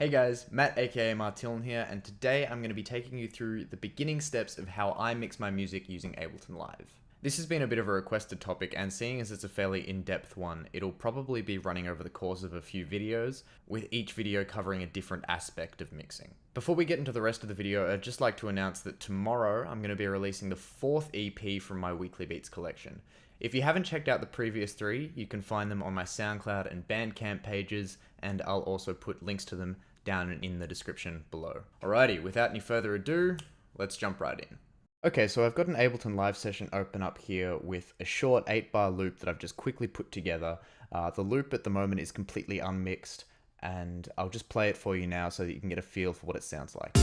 Hey guys, Matt aka Martin here, and today I'm going to be taking you through the beginning steps of how I mix my music using Ableton Live. This has been a bit of a requested topic, and seeing as it's a fairly in-depth one, it'll probably be running over the course of a few videos, with each video covering a different aspect of mixing. Before we get into the rest of the video, I'd just like to announce that tomorrow I'm going to be releasing the 4th EP from my Weekly Beats collection. If you haven't checked out the previous 3, you can find them on my SoundCloud and Bandcamp pages, and I'll also put links to them down in the description below. Alrighty, without any further ado, let's jump right in. Okay, so I've got an Ableton Live session open up here with a short 8-bar loop that I've just quickly put together. The loop at the moment is completely unmixed, and I'll just play it for you now so that you can get a feel for what it sounds like.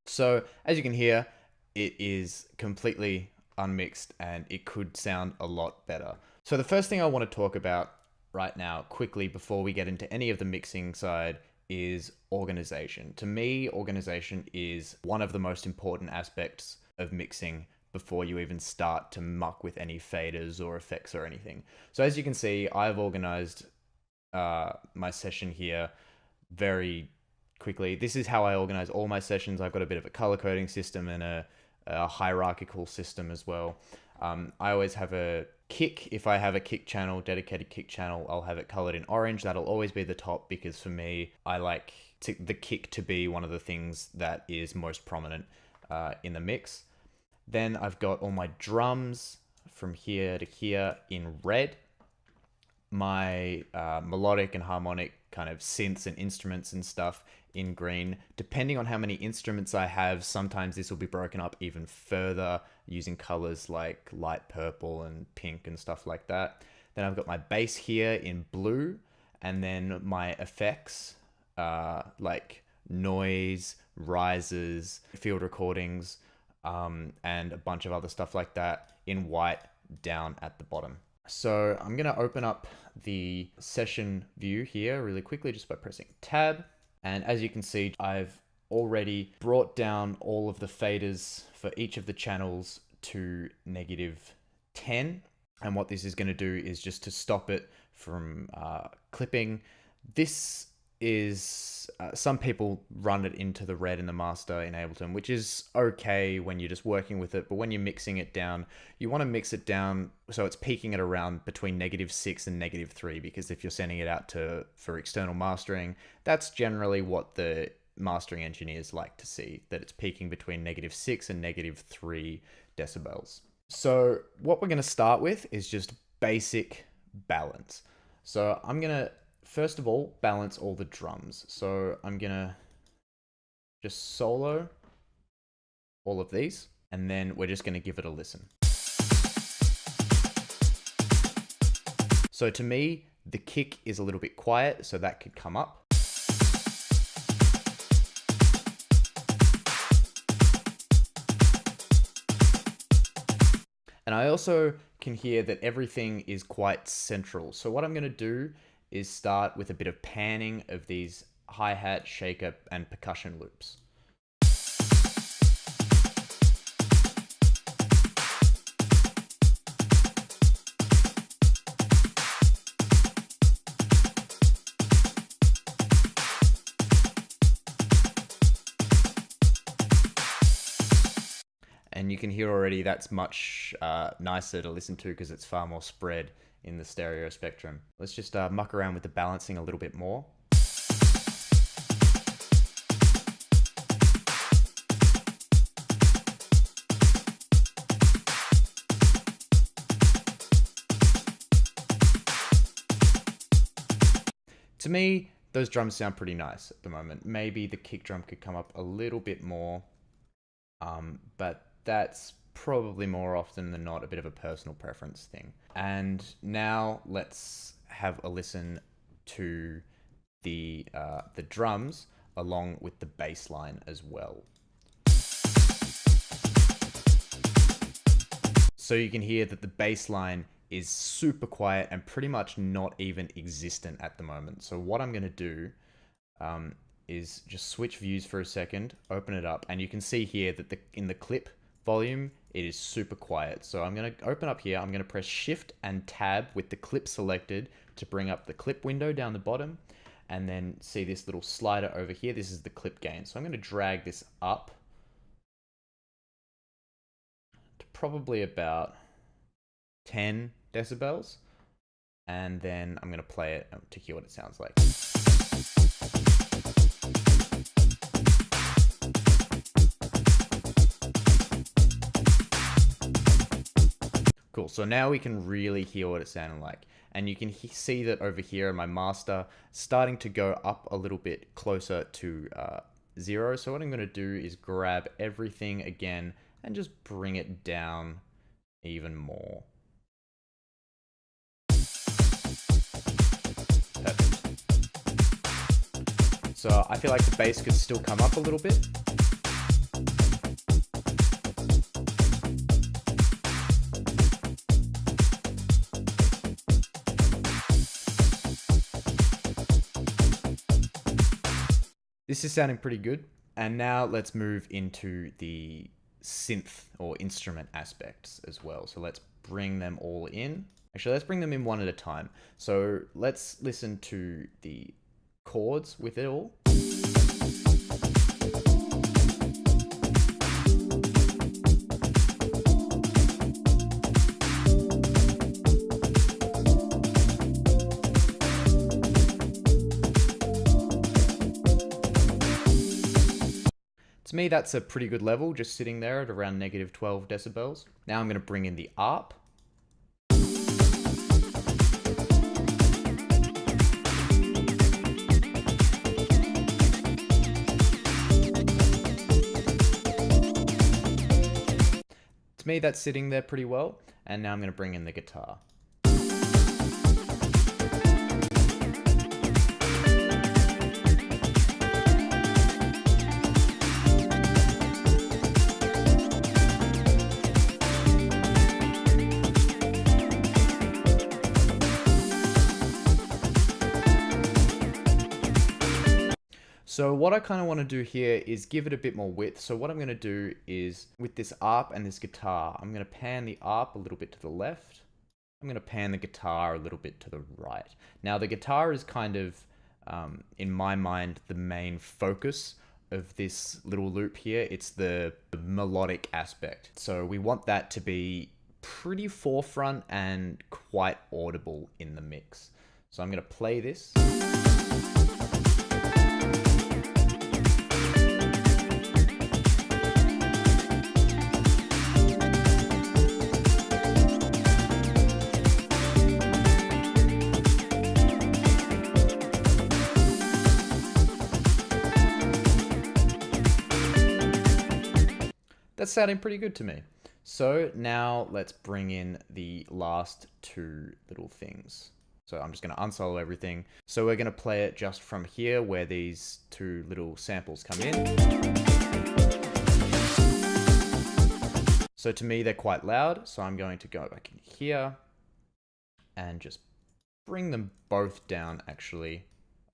So, as you can hear, it is completely unmixed and it could sound a lot better. So the first thing I want to talk about right now, quickly, before we get into any of the mixing side, is organization. To me, organization is one of the most important aspects of mixing before you even start to muck with any faders or effects or anything. So as you can see, I've organized my session here very quickly. This is how I organize all my sessions. I've got a bit of a color coding system and a hierarchical system as well. I always have a kick. If I have a kick channel, dedicated kick channel, I'll have it colored in orange. That'll always be the top because for me, I like the kick to be one of the things that is most prominent in the mix. Then I've got all my drums from here to here in red. My melodic and harmonic kind of synths and instruments and stuff in green. Depending on how many instruments I have, sometimes this will be broken up even further using colors like light purple and pink and stuff like that. Then I've got my bass here in blue, and then my effects like noise, risers, field recordings, and a bunch of other stuff like that in white down at the bottom. So I'm going to open up the session view here really quickly just by pressing tab. And as you can see, I've already brought down all of the faders for each of the channels to -10. And what this is going to do is just to stop it from clipping. This is, some people run it into the red in the master in Ableton, which is okay when you're just working with it, but when you're mixing it down, you want to mix it down so it's peaking at around between -6 and -3, because if you're sending it out for external mastering, that's generally what the mastering engineers like to see, that it's peaking between -6 and -3 decibels. So what we're going to start with is just basic balance. So I'm going to first of all balance all the drums. So I'm gonna just solo all of these, and then we're just gonna give it a listen. So to me, the kick is a little bit quiet, so that could come up. And I also can hear that everything is quite central. So what I'm gonna do is start with a bit of panning of these hi-hat, shaker, and percussion loops. And you can hear already that's much nicer to listen to because it's far more spread in the stereo spectrum. Let's just muck around with the balancing a little bit more. To me, those drums sound pretty nice at the moment. Maybe the kick drum could come up a little bit more, but that's probably more often than not a bit of a personal preference thing. And now let's have a listen to the drums along with the bass line as well. So you can hear that the bass line is super quiet and pretty much not even existent at the moment. So what I'm going to do is just switch views for a second, open it up, and you can see here that in the clip volume, it is super quiet. So I'm going to open up here. I'm going to press Shift and Tab with the clip selected to bring up the clip window down the bottom, and then see this little slider over here. This is the clip gain. So I'm going to drag this up to probably about 10 decibels, and then I'm going to play it to hear what it sounds like. Cool, so now we can really hear what it sounded like. And you can see that over here in my master, starting to go up a little bit closer to 0. So what I'm gonna do is grab everything again and just bring it down even more. Perfect. So I feel like the bass could still come up a little bit. This is sounding pretty good. And now let's move into the synth or instrument aspects as well. So let's bring them all in. Actually, let's bring them in one at a time. So let's listen to the chords with it all. To me, that's a pretty good level, just sitting there at around -12 decibels. Now I'm going to bring in the ARP. To me, that's sitting there pretty well. And now I'm going to bring in the guitar. So what I kind of want to do here is give it a bit more width. So what I'm going to do is with this ARP and this guitar, I'm going to pan the ARP a little bit to the left. I'm going to pan the guitar a little bit to the right. Now the guitar is kind of, in my mind, the main focus of this little loop here. It's the melodic aspect. So we want that to be pretty forefront and quite audible in the mix. So I'm going to play this. That's sounding pretty good to me. So now let's bring in the last two little things. So I'm just going to unsolo everything. So we're going to play it just from here where these two little samples come in. So to me, they're quite loud. So I'm going to go back in here and just bring them both down actually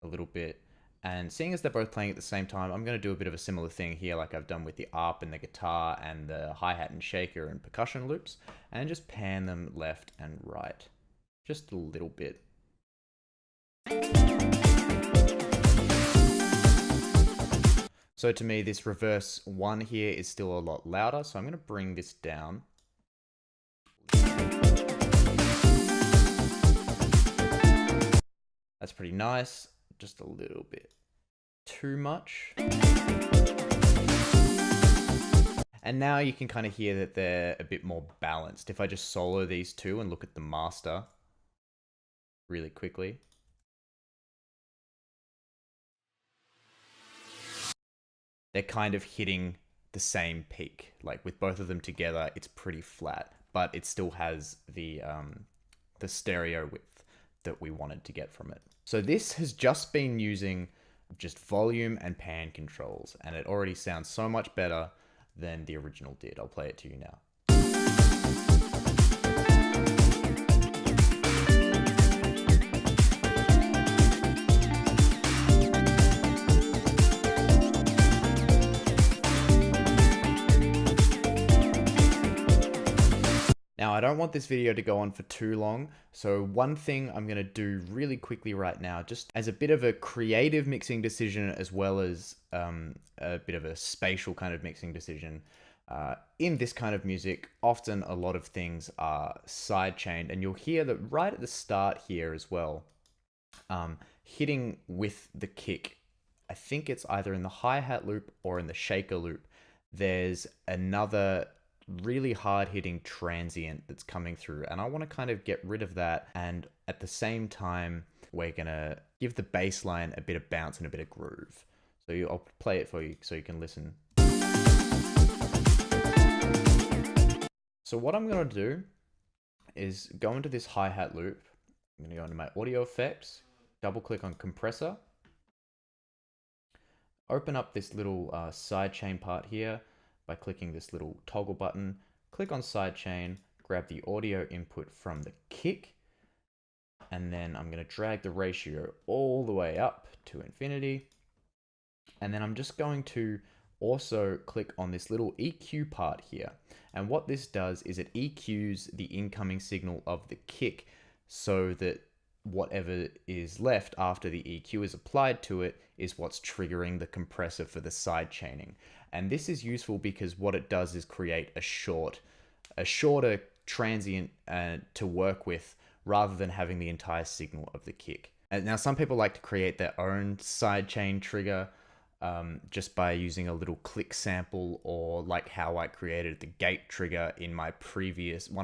a little bit. And seeing as they're both playing at the same time, I'm going to do a bit of a similar thing here like I've done with the ARP and the guitar and the hi-hat and shaker and percussion loops, and just pan them left and right. Just a little bit. So to me, this reverse 1 here is still a lot louder, so I'm going to bring this down. That's pretty nice. Just a little bit too much. And now you can kind of hear that they're a bit more balanced. If I just solo these two and look at the master really quickly. They're kind of hitting the same peak. Like with both of them together, it's pretty flat, but it still has the stereo width that we wanted to get from it. So this has just been using just volume and pan controls, and it already sounds so much better than the original did. I'll play it to you now. don't want this video to go on for too long, so one thing I'm going to do really quickly right now, just as a bit of a creative mixing decision as well as a bit of a spatial kind of mixing decision. In this kind of music, often a lot of things are sidechained, and you'll hear that right at the start here as well, hitting with the kick. I think it's either in the hi-hat loop or in the shaker loop. There's another really hard-hitting transient that's coming through, and I want to kind of get rid of that, and at the same time we're gonna give the bass line a bit of bounce and a bit of groove. So I'll play it for you so you can listen. So what I'm gonna do is go into this hi-hat loop. I'm gonna go into my audio effects, double click on compressor, open up this little sidechain part here by clicking this little toggle button, click on sidechain, grab the audio input from the kick, and then I'm going to drag the ratio all the way up to infinity. And then I'm just going to also click on this little EQ part here. And what this does is it EQs the incoming signal of the kick so that whatever is left after the EQ is applied to it is what's triggering the compressor for the sidechaining. And this is useful because what it does is create a shorter transient to work with rather than having the entire signal of the kick. And now some people like to create their own sidechain trigger just by using a little click sample, or like how I created the gate trigger in one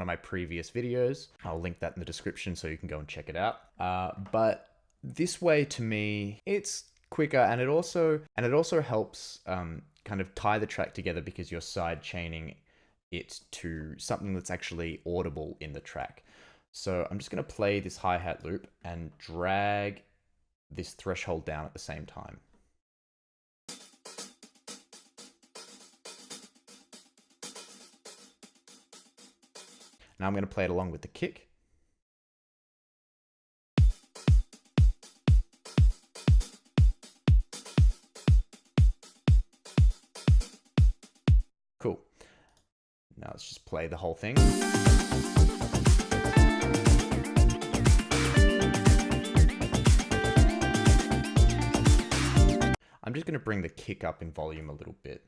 of my previous videos. I'll link that in the description so you can go and check it out. But this way, to me, it's quicker, and it also helps kind of tie the track together because you're sidechaining it to something that's actually audible in the track. So I'm just going to play this hi-hat loop and drag this threshold down at the same time. Now I'm going to play it along with the kick. Cool. Now let's just play the whole thing. I'm just going to bring the kick up in volume a little bit.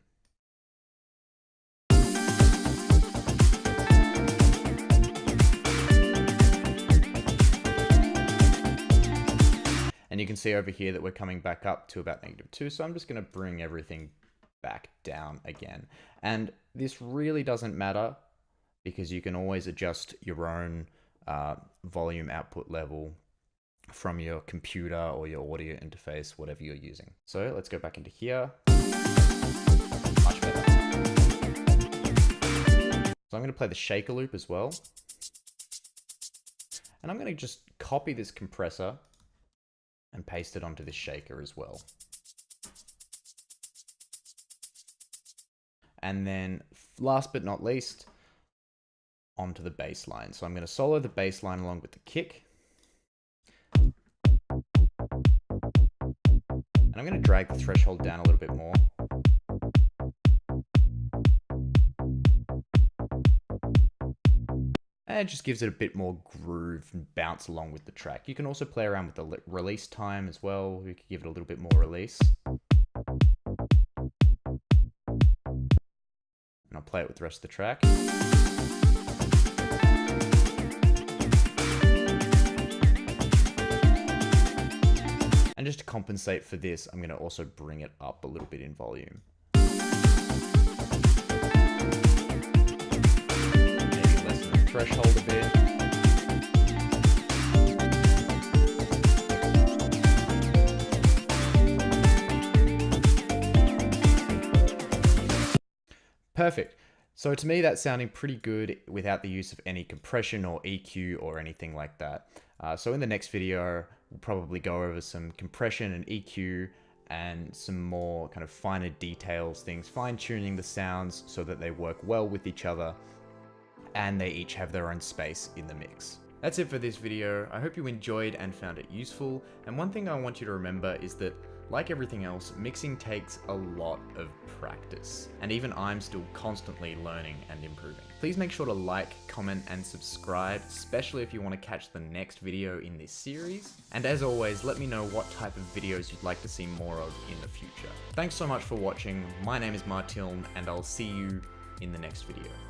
And you can see over here that we're coming back up to about -2. So I'm just going to bring everything back down again. And this really doesn't matter because you can always adjust your own volume output level from your computer or your audio interface, whatever you're using. So let's go back into here. Much better. So I'm going to play the shaker loop as well. And I'm going to just copy this compressor and paste it onto this shaker as well. And then last but not least, onto the bass line. So I'm going to solo the bass line along with the kick. And I'm going to drag the threshold down a little bit more. And it just gives it a bit more groove and bounce along with the track. You can also play around with the release time as well. You can give it a little bit more release. And I'll play it with the rest of the track. And just to compensate for this, I'm going to also bring it up a little bit in volume. Threshold a bit. Perfect. So to me, that's sounding pretty good without the use of any compression or EQ or anything like that. So in the next video, we'll probably go over some compression and EQ and some more kind of finer details, things, fine-tuning the sounds so that they work well with each other and they each have their own space in the mix. That's it for this video. I hope you enjoyed and found it useful. And one thing I want you to remember is that Like everything else, mixing takes a lot of practice, and even I'm still constantly learning and improving. Please make sure to like, comment, and subscribe, especially if you want to catch the next video in this series. And as always, let me know what type of videos you'd like to see more of in the future. Thanks so much for watching. My name is Martin, and I'll see you in the next video.